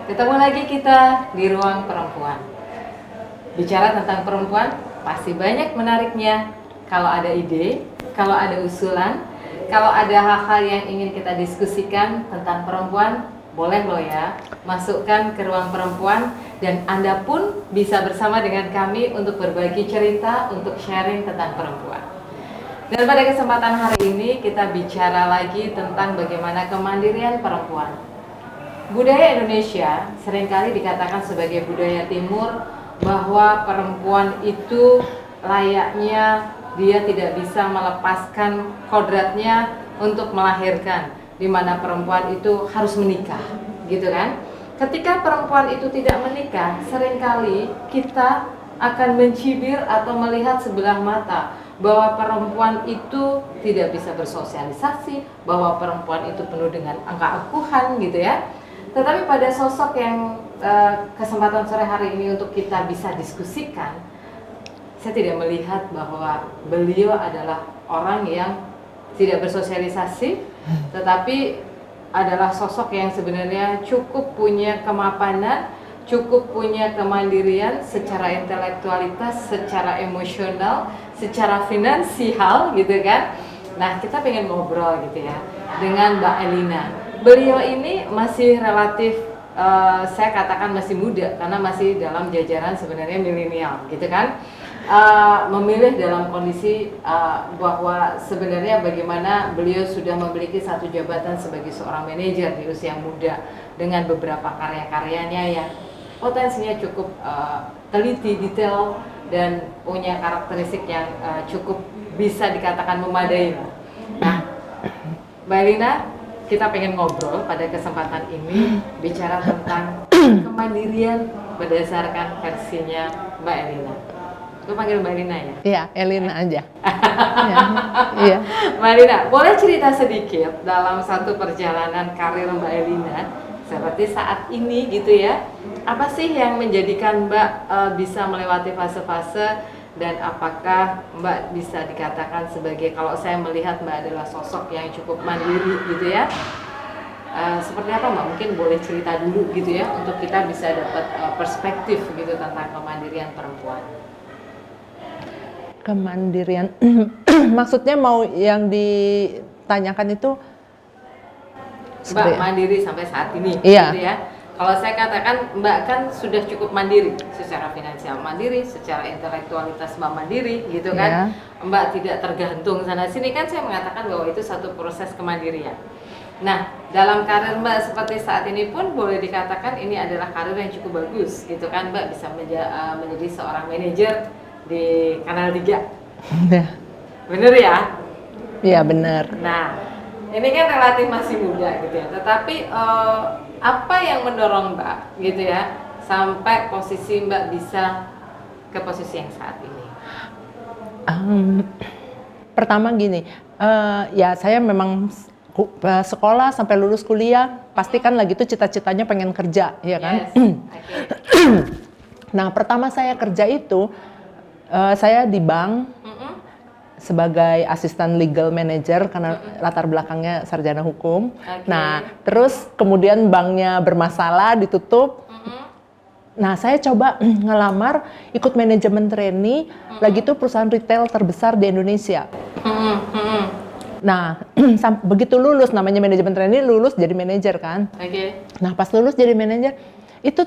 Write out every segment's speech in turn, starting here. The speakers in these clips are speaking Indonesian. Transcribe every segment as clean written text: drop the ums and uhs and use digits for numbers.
Ketemu lagi kita di ruang perempuan. Bicara tentang perempuan, pasti banyak menariknya. Kalau ada ide, kalau ada usulan, kalau ada hal-hal yang ingin kita diskusikan tentang perempuan, boleh loh ya, masukkan ke ruang perempuan dan Anda pun bisa bersama dengan kami untuk berbagi cerita, untuk sharing tentang perempuan. Dan pada kesempatan hari ini kita bicara lagi tentang bagaimana kemandirian perempuan. Budaya Indonesia seringkali dikatakan sebagai budaya timur, bahwa perempuan itu layaknya dia tidak bisa melepaskan kodratnya untuk melahirkan, di mana perempuan itu harus menikah, gitu kan? Ketika perempuan itu tidak menikah, seringkali kita akan mencibir atau melihat sebelah mata bahwa perempuan itu tidak bisa bersosialisasi, bahwa perempuan itu penuh dengan keangkuhan, gitu ya. Tetapi pada sosok yang kesempatan sore hari ini untuk kita bisa diskusikan, saya tidak melihat bahwa beliau adalah orang yang tidak bersosialisasi, tetapi adalah sosok yang sebenarnya cukup punya kemapanan, cukup punya kemandirian secara intelektualitas, secara emosional, secara finansial, gitu kan. Nah, kita pengen ngobrol gitu ya dengan Mbak Elina. Beliau ini masih relatif, saya katakan masih muda karena masih dalam jajaran sebenarnya milenial, gitu kan. Memilih dalam kondisi bahwa sebenarnya bagaimana beliau sudah memiliki satu jabatan sebagai seorang manajer di usia muda dengan beberapa karya-karyanya yang potensinya cukup teliti, detail, dan punya karakteristik yang cukup bisa dikatakan memadai. Nah, Mbak Elina, kita pengen ngobrol pada kesempatan ini bicara tentang kemandirian berdasarkan versinya Mbak Elina. Gue panggil Mbak Elina ya? Iya, Elina aja. Iya. Mbak Elina, boleh cerita sedikit dalam satu perjalanan karir Mbak Elina seperti saat ini gitu ya? Apa sih yang menjadikan Mbak bisa melewati fase-fase, dan apakah Mbak bisa dikatakan sebagai, kalau saya melihat Mbak adalah sosok yang cukup mandiri gitu ya? Seperti apa Mbak? Mungkin boleh cerita dulu gitu ya, untuk kita bisa dapat perspektif gitu tentang kemandirian perempuan. Kemandirian, maksudnya mau yang ditanyakan itu Mbak mandiri sampai saat ini, iya. Gitu ya. Kalau saya katakan Mbak kan sudah cukup mandiri, secara finansial mandiri, secara intelektualitas Mbak mandiri, gitu kan. Iya. Mbak tidak tergantung sana sini, kan saya mengatakan bahwa itu satu proses kemandirian. Nah, dalam karir Mbak seperti saat ini pun boleh dikatakan ini adalah karir yang cukup bagus, gitu kan. Mbak bisa menjadi seorang manajer di Kanal 3. Iya. Bener ya? Iya, benar. Nah, ini kan relatif masih muda gitu ya, tetapi apa yang mendorong Mbak gitu ya sampai posisi Mbak bisa ke posisi yang saat ini? Pertama gini, ya saya memang sekolah sampai lulus kuliah, pasti kan lagi tuh cita-citanya pengen kerja, ya kan? Yes. Okay. Nah, pertama saya kerja itu, saya di bank sebagai asisten legal manager karena latar belakangnya sarjana hukum. Okay. Nah, terus kemudian banknya bermasalah, ditutup. Nah, saya coba ngelamar ikut manajemen trainee, lagi tuh perusahaan retail terbesar di Indonesia. Nah, begitu lulus, namanya manajemen trainee, lulus jadi manajer kan. Okay. Nah, pas lulus jadi manajer, itu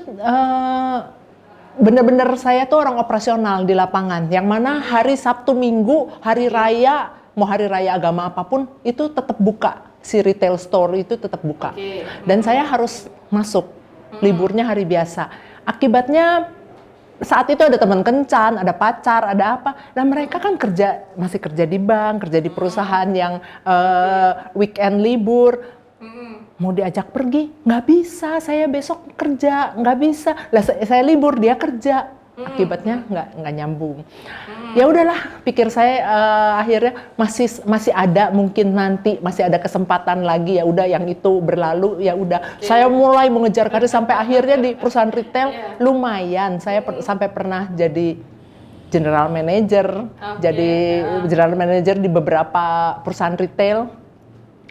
bener-bener saya tuh orang operasional di lapangan, yang mana hari Sabtu Minggu, hari raya, mau hari raya agama apapun, itu tetap buka, si retail store itu tetap buka. Okay. Dan saya harus masuk, liburnya hari biasa. Akibatnya saat itu ada teman kencan, ada pacar, ada apa. Nah, mereka kan masih kerja di bank, kerja di perusahaan yang weekend libur. Mau diajak pergi, nggak bisa, saya besok kerja, nggak bisa. Lah saya libur, dia kerja. Akibatnya nggak nyambung. Ya udahlah, pikir saya akhirnya masih ada, mungkin nanti masih ada kesempatan lagi, ya udah yang itu berlalu, ya udah. Saya mulai mengejar karir sampai akhirnya di perusahaan retail lumayan. Saya sampai pernah jadi general manager, jadi general manager di beberapa perusahaan retail.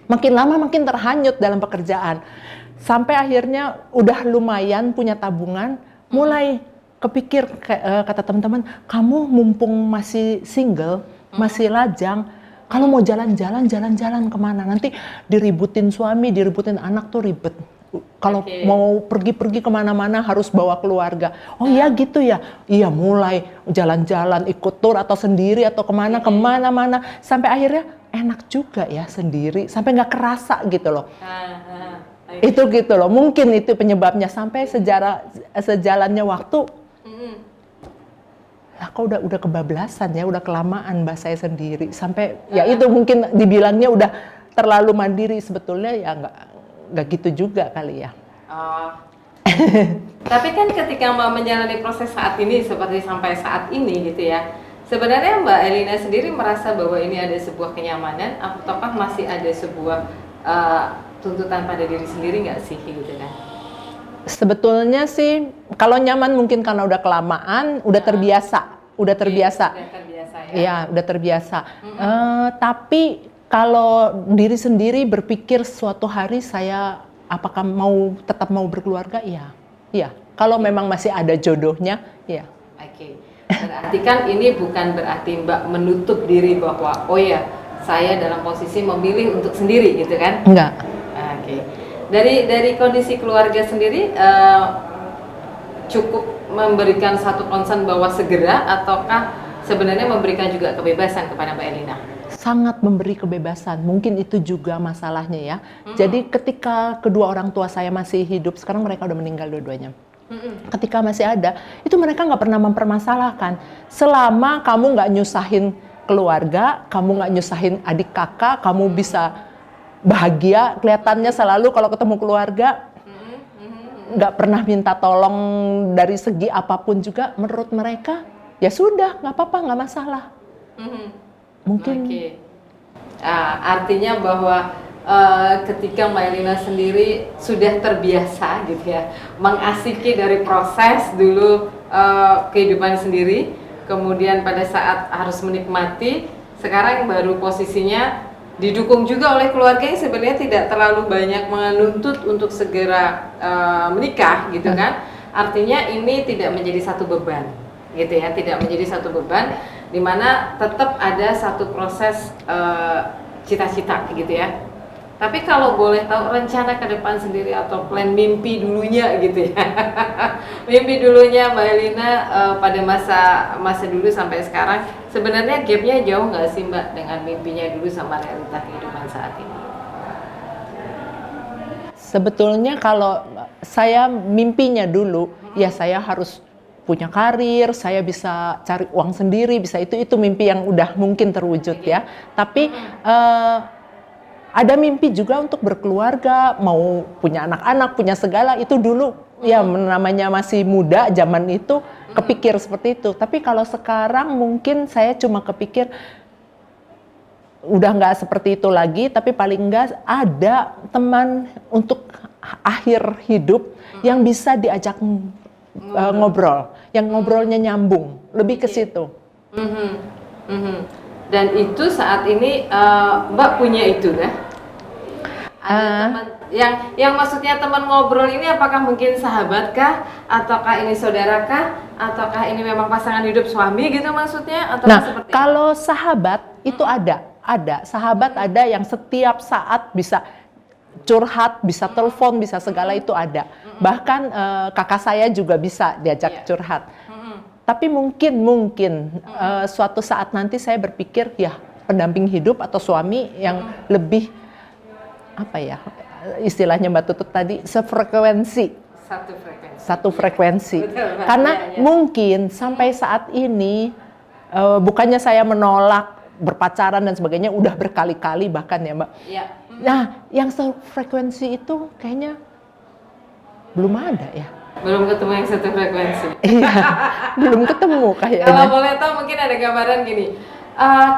Makin lama makin terhanyut dalam pekerjaan. Sampai akhirnya udah lumayan punya tabungan, mulai kepikir kata teman-teman, kamu mumpung masih single, masih lajang, kalau mau jalan-jalan kemana? Nanti diributin suami, diributin anak tuh ribet. Kalau mau pergi-pergi kemana-mana harus bawa keluarga. Oh iya gitu ya? Iya, mulai jalan-jalan, ikut tur atau sendiri atau kemana-mana. Sampai akhirnya enak juga ya sendiri, sampai nggak kerasa gitu loh. Itu gitu loh, mungkin itu penyebabnya. Sampai sejalannya waktu, lah kok udah kebablasan ya, udah kelamaan mbak saya sendiri. Sampai ya itu mungkin dibilangnya udah terlalu mandiri, sebetulnya ya nggak gitu juga kali ya. Oh. Tapi kan ketika Mbak menjalani proses saat ini seperti sampai saat ini gitu ya, sebenarnya Mbak Elina sendiri merasa bahwa ini ada sebuah kenyamanan, ataukah masih ada sebuah tuntutan pada diri sendiri nggak sih gitu kan? Sebetulnya sih kalau nyaman mungkin karena udah kelamaan, udah terbiasa. Udah terbiasa ya? Iya, udah terbiasa. Tapi kalau diri sendiri berpikir suatu hari saya apakah tetap mau berkeluarga, iya. Iya, kalau memang masih ada jodohnya, iya. Oke. Berarti kan ini bukan berarti Mbak menutup diri bahwa oh ya, saya dalam posisi memilih untuk sendiri gitu kan? Enggak. Oke. Dari kondisi keluarga sendiri cukup memberikan satu concern bahwa segera, ataukah sebenarnya memberikan juga kebebasan kepada Mbak Elina? Sangat memberi kebebasan, mungkin itu juga masalahnya ya. Jadi ketika kedua orang tua saya masih hidup, sekarang mereka udah meninggal dua-duanya. Ketika masih ada, itu mereka nggak pernah mempermasalahkan. Selama kamu nggak nyusahin keluarga, kamu nggak nyusahin adik kakak, kamu bisa bahagia, kelihatannya selalu kalau ketemu keluarga, nggak pernah minta tolong dari segi apapun juga, menurut mereka, ya sudah, nggak apa-apa, nggak masalah. Mungkin. Artinya bahwa ketika Mbak Elina sendiri sudah terbiasa gitu ya, mengasiki dari proses dulu kehidupan sendiri, kemudian pada saat harus menikmati, sekarang baru posisinya didukung juga oleh keluarga yang sebenarnya tidak terlalu banyak menuntut untuk segera menikah gitu kan. Artinya ini tidak menjadi satu beban gitu ya, tidak menjadi satu beban, di mana tetap ada satu proses cita-cita gitu ya. Tapi kalau boleh tahu rencana ke depan sendiri atau plan mimpi dulunya gitu ya. Mimpi dulunya Mbak Elina pada masa dulu sampai sekarang, sebenarnya gapnya jauh nggak sih Mbak dengan mimpinya dulu sama realita kehidupan saat ini? Sebetulnya kalau saya mimpinya dulu, ya saya harus punya karir, saya bisa cari uang sendiri, bisa itu mimpi yang udah mungkin terwujud ya. Tapi ada mimpi juga untuk berkeluarga, mau punya anak-anak, punya segala, itu dulu ya namanya masih muda zaman itu kepikir seperti itu. Tapi kalau sekarang mungkin saya cuma kepikir udah nggak seperti itu lagi, tapi paling nggak ada teman untuk akhir hidup yang bisa diajak ngobrol, yang ngobrolnya nyambung, lebih ke situ. Dan itu saat ini Mbak punya itu ya? Ada teman yang maksudnya teman ngobrol ini, apakah mungkin sahabat kah, ataukah ini saudara kah, ataukah ini memang pasangan hidup suami gitu maksudnya, atau seperti kalau sahabat itu ada sahabat ada yang setiap saat bisa curhat, bisa telepon, bisa segala, itu ada. Bahkan kakak saya juga bisa diajak curhat. Tapi mungkin suatu saat nanti saya berpikir ya pendamping hidup atau suami yang lebih apa ya istilahnya Mbak Tutut tadi, satu frekuensi. Betul, Karena mungkin sampai saat ini bukannya saya menolak berpacaran dan sebagainya, udah berkali-kali bahkan ya Mbak. Nah, yang sefrekuensi itu kayaknya belum ada ya. Belum ketemu yang satu frekuensi. Iya, belum ketemu kayaknya. Kalau boleh tahu mungkin ada gambaran gini.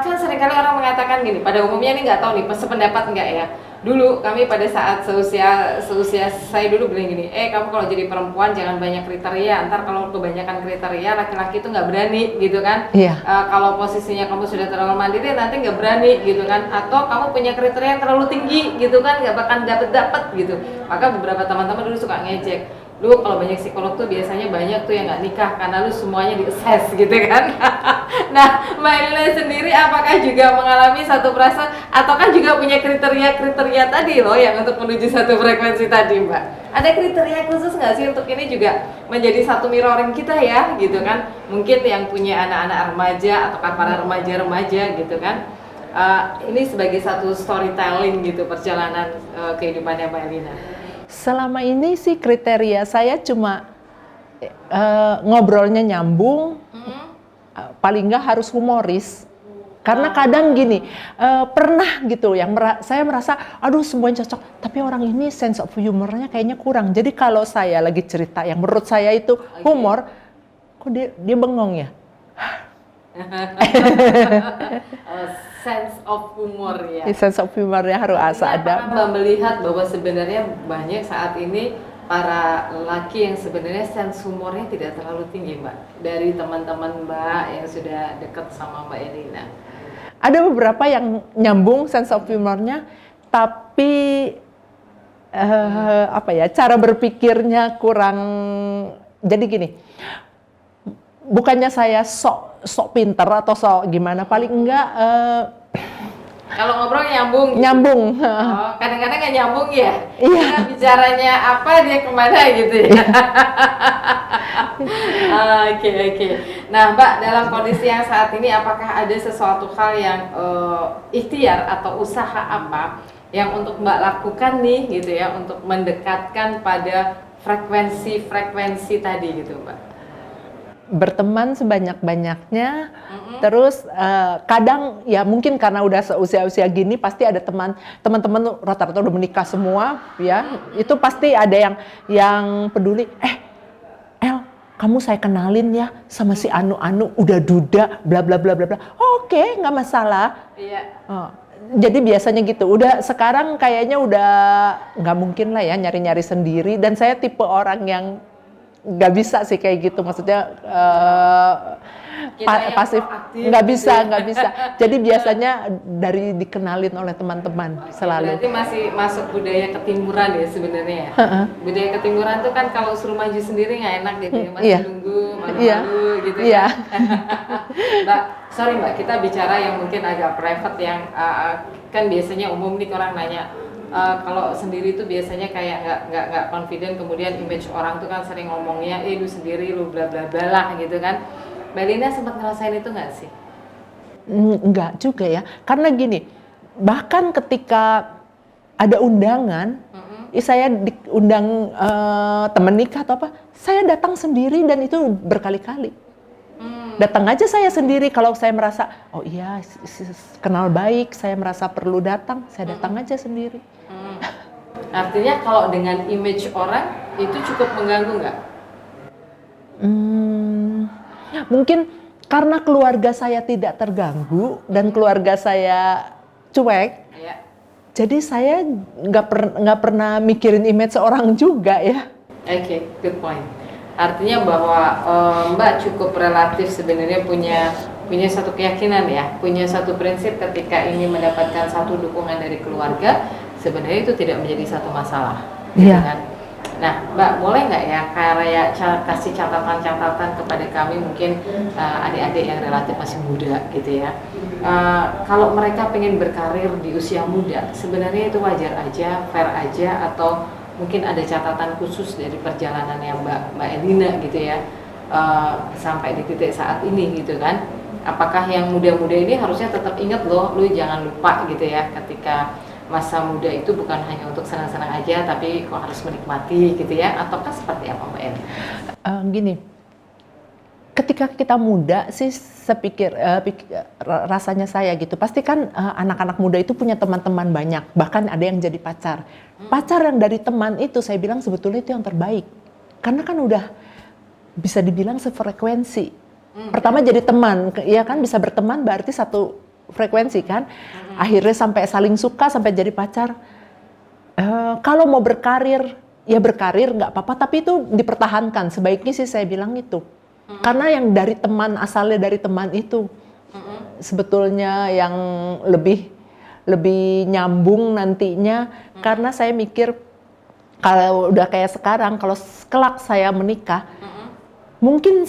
Kan seringkali orang mengatakan gini, pada umumnya ini nggak tahu nih, sependapat nggak ya, dulu kami pada saat seusia saya dulu bilang gini, kamu kalau jadi perempuan jangan banyak kriteria, ntar kalau kebanyakan kriteria laki-laki itu nggak berani gitu kan. Iya. Kalau posisinya kamu sudah terlalu mandiri nanti nggak berani gitu kan, atau kamu punya kriteria yang terlalu tinggi gitu kan, nggak bakal dapet gitu. Maka beberapa teman-teman dulu suka ngejek, lu kalau banyak psikolog tuh biasanya banyak tuh yang nggak nikah karena lu semuanya di-assess gitu kan. Nah, Mbak Elina sendiri apakah juga mengalami satu perasaan ataukah juga punya kriteria-kriteria tadi loh yang untuk menuju satu frekuensi tadi, Mbak? Ada kriteria khusus nggak sih untuk ini juga menjadi satu mirroring kita ya gitu kan? Mungkin yang punya anak-anak remaja ataukah para remaja-remaja gitu kan? Ini sebagai satu storytelling gitu perjalanan kehidupannya Mbak Elina. Selama ini sih kriteria saya cuma ngobrolnya nyambung, paling nggak harus humoris. Karena kadang gini, pernah gitu yang saya merasa, aduh semuanya cocok, tapi orang ini sense of humornya kayaknya kurang. Jadi kalau saya lagi cerita yang menurut saya itu humor, kok dia bengong ya? Sense of humor ya. Sense of humornya harus ada. Mbak melihat bahwa sebenarnya banyak saat ini para lelaki yang sebenarnya sense humornya tidak terlalu tinggi, Mbak. Dari teman-teman Mbak yang sudah dekat sama Mbak Elina. Ada beberapa yang nyambung sense of humornya, tapi cara berpikirnya kurang. Jadi gini, bukannya saya sok pinter atau sok gimana, paling enggak kalau ngobrol nyambung. Nyambung. Oh, kadang-kadang nggak nyambung ya. Iya. Kita bicaranya apa dia kemana gitu ya. Oke. Nah, Mbak, dalam kondisi yang saat ini apakah ada sesuatu hal yang ikhtiar atau usaha apa yang untuk Mbak lakukan nih gitu ya untuk mendekatkan pada frekuensi tadi gitu, Mbak? Berteman sebanyak-banyaknya, terus kadang ya mungkin karena udah seusia-usia gini pasti ada teman-teman rata-rata udah menikah semua ya, itu pasti ada yang peduli, El, kamu saya kenalin ya sama si Anu udah duda bla bla bla bla bla. Oke, nggak masalah. Iya. Jadi biasanya gitu, udah sekarang kayaknya udah nggak mungkin lah ya nyari-nyari sendiri, dan saya tipe orang yang nggak bisa sih kayak gitu, maksudnya pasif, nggak bisa. Jadi biasanya dari dikenalin oleh teman-teman selalu. Berarti masih masuk budaya ketimuran ya sebenarnya ya. Budaya ketimuran tuh kan kalau suruh maju sendiri nggak enak gitu ya, masih nunggu malu-malu gitu ya. Mbak, sorry Mbak, kita bicara yang mungkin agak private yang kan biasanya umum nih orang nanya. Kalau sendiri tuh biasanya kayak nggak confident, kemudian image orang tuh kan sering ngomongnya, lu sendiri lu bla bla bla lah gitu kan. Mbak Lina sempat ngerasain itu nggak sih? Enggak juga ya, karena gini, bahkan ketika ada undangan, saya diundang temen nikah atau apa, saya datang sendiri dan itu berkali-kali. Datang aja saya sendiri kalau saya merasa, oh iya kenal baik, saya merasa perlu datang, saya datang aja sendiri. Artinya kalau dengan image orang itu cukup mengganggu nggak? Mungkin karena keluarga saya tidak terganggu dan keluarga saya cuek, jadi saya nggak pernah mikirin image seorang juga ya. Oke, good point. Artinya bahwa Mbak cukup relatif sebenarnya punya satu keyakinan ya, punya satu prinsip ketika ingin mendapatkan satu dukungan dari keluarga, sebenarnya itu tidak menjadi satu masalah. Iya. Gitu kan? Nah, Mbak boleh nggak ya kayak kasih catatan-catatan kepada kami mungkin adik-adik yang relatif masih muda gitu ya. Kalau mereka pengen berkarir di usia muda, sebenarnya itu wajar aja, fair aja, atau mungkin ada catatan khusus dari perjalanan yang Mbak Elina gitu ya sampai di titik saat ini gitu kan. Apakah yang muda-muda ini harusnya tetap ingat loh, lu jangan lupa gitu ya ketika masa muda itu bukan hanya untuk senang-senang aja, tapi kok harus menikmati gitu ya, ataukah seperti apa Mbak Elina? Gini, ketika kita muda sih sepikir rasanya saya gitu, pasti kan anak-anak muda itu punya teman-teman banyak, bahkan ada yang jadi pacar. Pacar yang dari teman itu saya bilang sebetulnya itu yang terbaik, karena kan udah bisa dibilang sefrekuensi. Pertama jadi teman, ya kan, bisa berteman berarti satu frekuensi kan. Akhirnya sampai saling suka, sampai jadi pacar. Kalau mau berkarir, ya berkarir nggak apa-apa, tapi itu dipertahankan. Sebaiknya sih saya bilang itu. Karena yang dari teman, asalnya dari teman itu, sebetulnya yang lebih nyambung nantinya. Karena saya mikir, kalau udah kayak sekarang, kalau kelak saya menikah, mungkin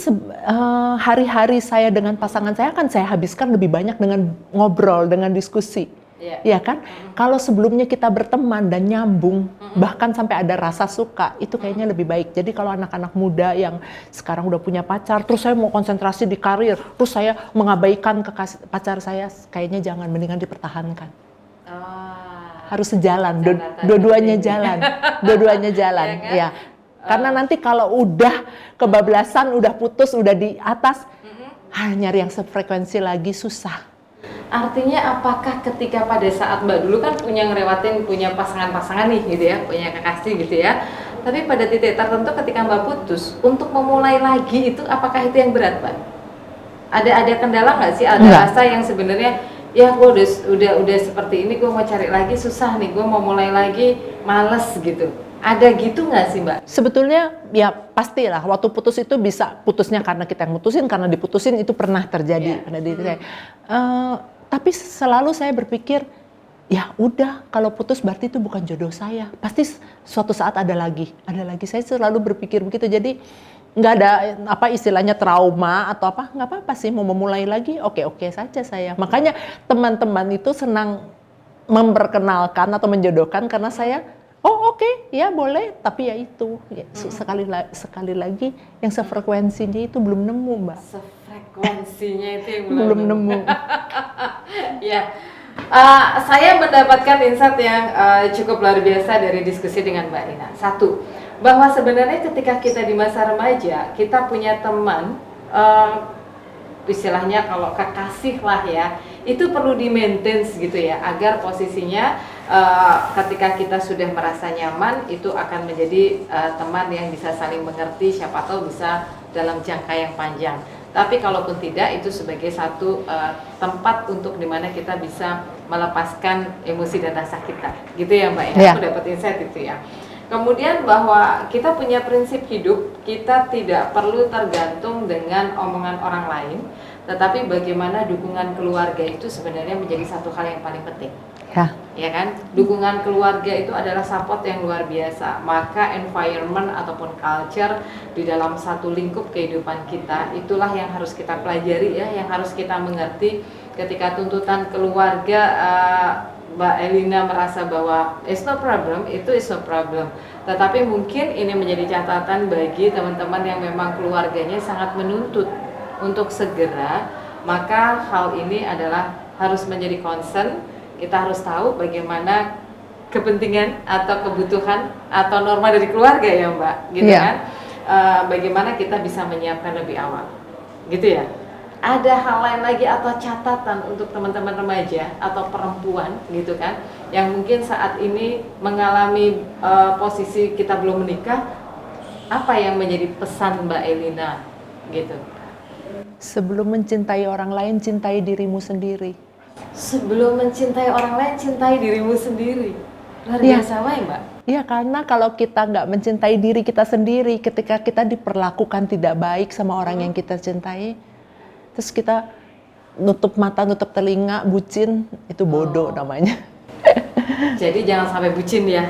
hari-hari saya dengan pasangan saya akan saya habiskan lebih banyak dengan ngobrol, dengan diskusi. Ya kan? Kalau sebelumnya kita berteman dan nyambung, bahkan sampai ada rasa suka, itu kayaknya lebih baik. Jadi kalau anak-anak muda yang sekarang udah punya pacar, terus saya mau konsentrasi di karir, terus saya mengabaikan pacar saya, kayaknya jangan, mendingan dipertahankan. Harus sejalan, dua-duanya jalan, dua-duanya jalan. Ya. Karena nanti kalau udah kebablasan, udah putus, udah di atas, nyari yang sefrekuensi lagi susah. Artinya apakah ketika pada saat Mbak dulu kan punya pasangan-pasangan nih gitu ya, punya kekasih gitu ya. Tapi pada titik tertentu ketika Mbak putus, untuk memulai lagi itu apakah itu yang berat, Mbak? Ada kendala nggak sih? Ada rasa yang sebenarnya ya gue udah seperti ini, gue mau cari lagi susah nih, gue mau mulai lagi males gitu. Ada gitu nggak sih, Mbak? Sebetulnya ya pastilah waktu putus itu bisa putusnya karena kita yang mutusin, karena diputusin itu pernah terjadi pada diri saya. Tapi selalu saya berpikir, ya udah kalau putus berarti itu bukan jodoh saya. Pasti suatu saat ada lagi. Saya selalu berpikir begitu. Jadi nggak ada apa istilahnya trauma atau apa, nggak apa-apa sih mau memulai lagi, oke saja saya. Makanya teman-teman itu senang memperkenalkan atau menjodohkan karena saya, oke, ya boleh, tapi ya itu ya, sekali lagi yang sefrekuensinya itu belum nemu, Mbak. Sefrekuensinya itu yang belum nemu. Ya, saya mendapatkan insight yang cukup luar biasa dari diskusi dengan Mbak Lina. Satu, bahwa sebenarnya ketika kita di masa remaja, kita punya teman, istilahnya kalau kekasih lah ya, itu perlu di-maintain gitu ya, agar posisinya ketika kita sudah merasa nyaman, itu akan menjadi teman yang bisa saling mengerti, siapa tahu bisa dalam jangka yang panjang. Tapi kalaupun tidak, itu sebagai satu tempat untuk dimana kita bisa melepaskan emosi dan rasa kita, gitu ya Mbak ya. Aku dapat insight itu ya. Kemudian bahwa kita punya prinsip hidup, kita tidak perlu tergantung dengan omongan orang lain, tetapi bagaimana dukungan keluarga itu sebenarnya menjadi satu hal yang paling penting. Ya kan? Dukungan keluarga itu adalah support yang luar biasa. Maka environment ataupun culture di dalam satu lingkup kehidupan kita, itulah yang harus kita pelajari ya, yang harus kita mengerti. Ketika tuntutan keluarga, Mbak Elina merasa bahwa it's no problem, itu is no problem. Tetapi mungkin ini menjadi catatan bagi teman-teman yang memang keluarganya sangat menuntut untuk segera, maka hal ini adalah harus menjadi concern. Kita harus tahu bagaimana kepentingan atau kebutuhan atau norma dari keluarga ya Mbak, gitu kan? Bagaimana kita bisa menyiapkan lebih awal, gitu ya. Ada hal lain lagi atau catatan untuk teman-teman remaja atau perempuan gitu kan, yang mungkin saat ini mengalami posisi kita belum menikah, apa yang menjadi pesan Mbak Elina gitu? Sebelum mencintai orang lain, cintai dirimu sendiri. Sebelum mencintai orang lain, cintai dirimu sendiri. Luar biasa ya Mbak? Iya, karena kalau kita nggak mencintai diri kita sendiri, ketika kita diperlakukan tidak baik sama orang yang kita cintai, terus kita nutup mata, nutup telinga, bucin, itu bodoh namanya. Jadi jangan sampai bucin ya,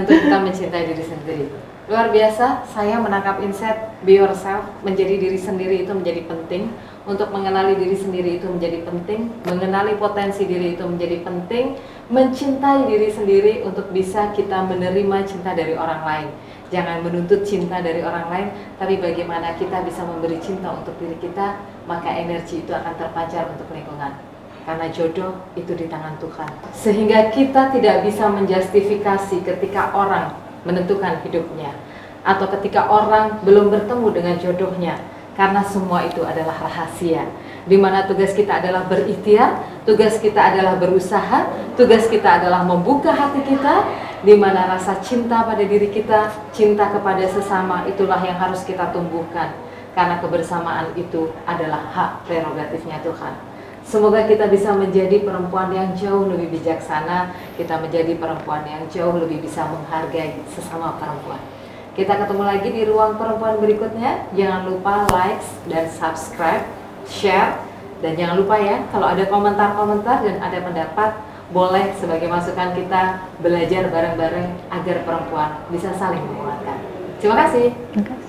untuk kita mencintai diri sendiri. Luar biasa, saya menangkap insight be yourself, menjadi diri sendiri itu menjadi penting. Untuk mengenali diri sendiri itu menjadi penting, mengenali potensi diri itu menjadi penting, mencintai diri sendiri untuk bisa kita menerima cinta dari orang lain. Jangan menuntut cinta dari orang lain, tapi bagaimana kita bisa memberi cinta untuk diri kita, maka energi itu akan terpancar untuk lingkungan. Karena jodoh itu di tangan Tuhan. Sehingga kita tidak bisa menjustifikasi ketika orang menentukan hidupnya, atau ketika orang belum bertemu dengan jodohnya. Karena semua itu adalah rahasia, di mana tugas kita adalah berikhtiar, tugas kita adalah berusaha, tugas kita adalah membuka hati kita, di mana rasa cinta pada diri kita, cinta kepada sesama, itulah yang harus kita tumbuhkan. Karena kebersamaan itu adalah hak prerogatifnya Tuhan. Semoga kita bisa menjadi perempuan yang jauh lebih bijaksana, kita menjadi perempuan yang jauh lebih bisa menghargai sesama perempuan. Kita ketemu lagi di ruang perempuan berikutnya. Jangan lupa like dan subscribe, share, dan jangan lupa ya, kalau ada komentar-komentar dan ada pendapat, boleh sebagai masukan kita belajar bareng-bareng agar perempuan bisa saling menguatkan. Terima kasih. Terima kasih.